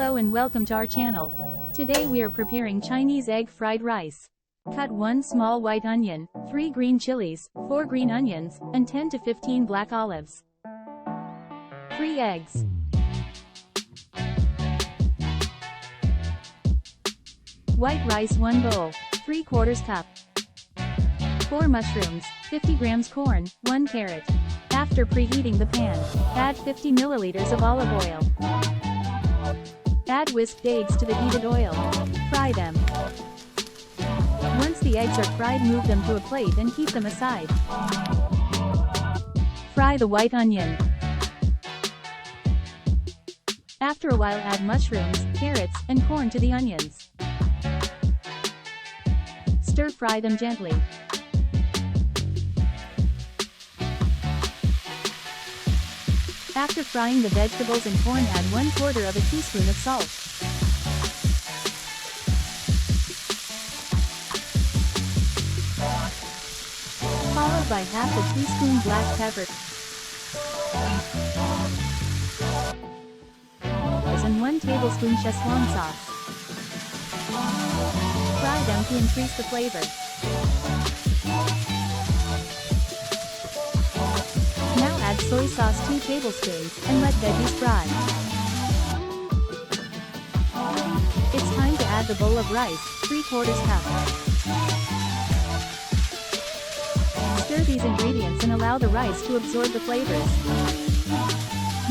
Hello and welcome to our channel. Today we are preparing Chinese egg fried rice. Cut 1 small white onion, 3 green chilies, 4 green onions, and 10 to 15 black olives. 3 eggs. White rice 1 bowl, 3/4 cup. 4 mushrooms, 50 grams corn, 1 carrot. After preheating the pan, add 50 milliliters of olive oil. Add whisked eggs to the heated oil. Fry them. Once the eggs are fried, move them to a plate and keep them aside. Fry the white onion. After a while, add mushrooms, carrots, and corn to the onions. Stir-fry them gently. After frying the vegetables and corn, add 1/4 of a teaspoon of salt. Followed by half a teaspoon black pepper. And 1 tablespoon Szechuan sauce. Fry them to increase the flavor. Add soy sauce 2 tablespoons, and let veggies fry. It's time to add the bowl of rice, 3/4 cup. Stir these ingredients and allow the rice to absorb the flavors.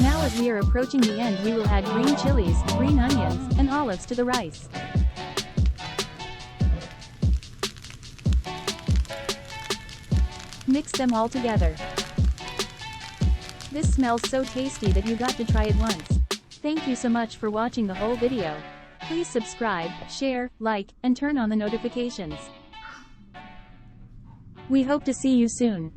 Now as we are approaching the end, we will add green chilies, green onions, and olives to the rice. Mix them all together. This smells so tasty that you got to try it once. Thank you so much for watching the whole video. Please subscribe, share, like, and turn on the notifications. We hope to see you soon.